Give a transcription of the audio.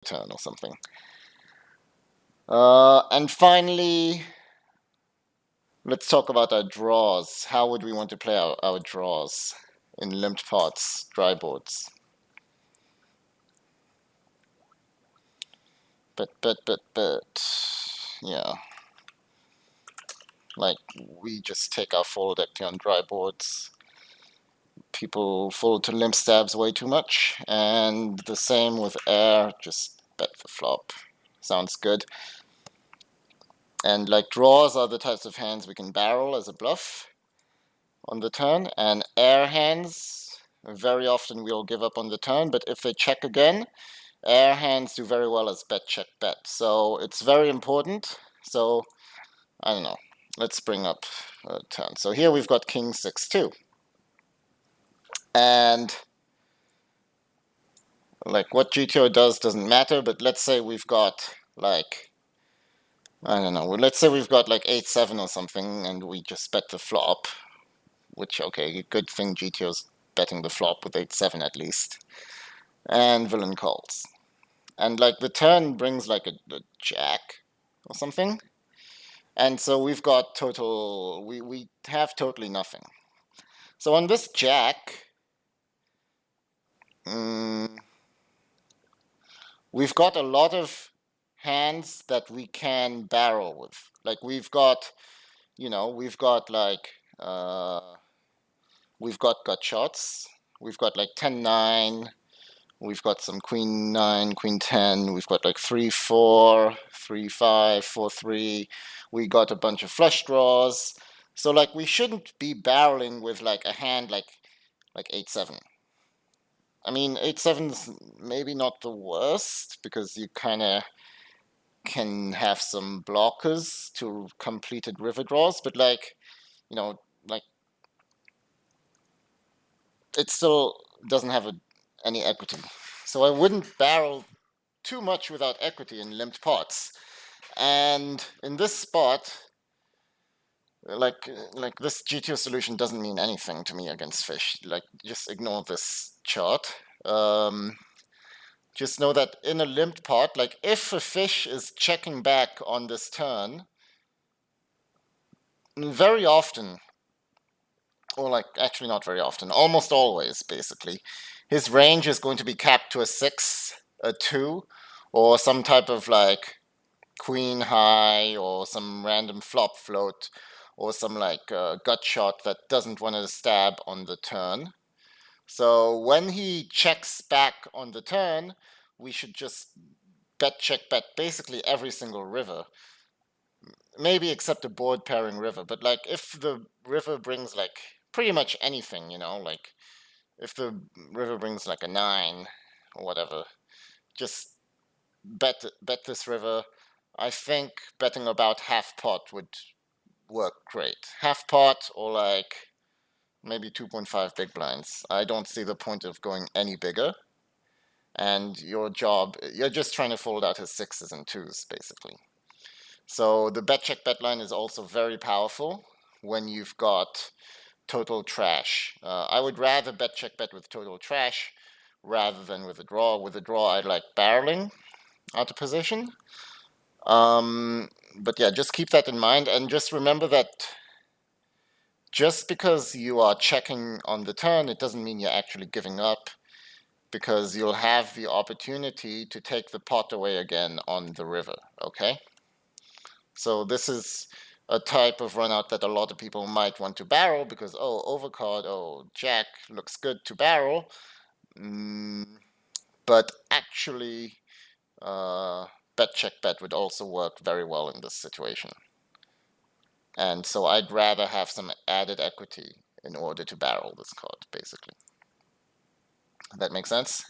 turn or something. And finally, let's talk about our draws. How would we want to play our draws in limped pots, dry boards? But, yeah. Like, we just take our fold equity on dry boards. People fold to limp stabs way too much, and the same with air, just bet the flop. Sounds good. And like draws are the types of hands we can barrel as a bluff on the turn, and air hands, very often we'll give up on the turn, but if they check again, air hands do very well as bet, check, bet. So it's very important. So, I don't know. Let's bring up a turn. So here we've got king 6-2. And like what GTO does doesn't matter, but let's say we've got like, I don't know, let's say we've got like 8-7 or something, and we just bet the flop, which, okay, good thing GTO's betting the flop with 8-7 at least, and villain calls. And like the turn brings like a jack or something, and so we've got total, we have totally nothing. So on this jack, we've got a lot of hands that we can barrel with. Like we've got, we've got like, we've got gut shots. We've got like 10-9. We've got some queen 9, queen 10. We've got like 3-4, 3-5, 4-3. We got a bunch of flush draws. So like we shouldn't be barreling with like a hand like 8-7. I mean, 8-7's maybe not the worst because you kind of can have some blockers to completed river draws, but like, like it still doesn't have any equity. So I wouldn't barrel too much without equity in limped pots. And in this spot, like this GTO solution doesn't mean anything to me against fish. Like, just ignore this chart. Just know that in a limped pot, like if a fish is checking back on this turn, very often, or like actually not very often, almost always basically, his range is going to be capped to a 6, a 2, or some type of like queen high, or some random flop float, or some like gut shot that doesn't want to stab on the turn. So when he checks back on the turn, we should just bet, check, bet basically every single river. Maybe except a board pairing river, but like if the river brings like pretty much anything, like if the river brings like a 9 or whatever, just bet this river. I think betting about half pot would work great. Half pot or like maybe 2.5 big blinds. I don't see the point of going any bigger. And your job, you're just trying to fold out his 6s and 2s, basically. So the bet check bet line is also very powerful when you've got total trash. I would rather bet check bet with total trash rather than with a draw. With a draw, I like barreling out of position. But yeah, just keep that in mind, and just remember that just because you are checking on the turn, it doesn't mean you're actually giving up, because you'll have the opportunity to take the pot away again on the river, okay? So this is a type of run out that a lot of people might want to barrel because, oh, overcard, oh, jack looks good to barrel. But actually, bet check bet would also work very well in this situation. And so I'd rather have some added equity in order to barrel this card, basically. That makes sense?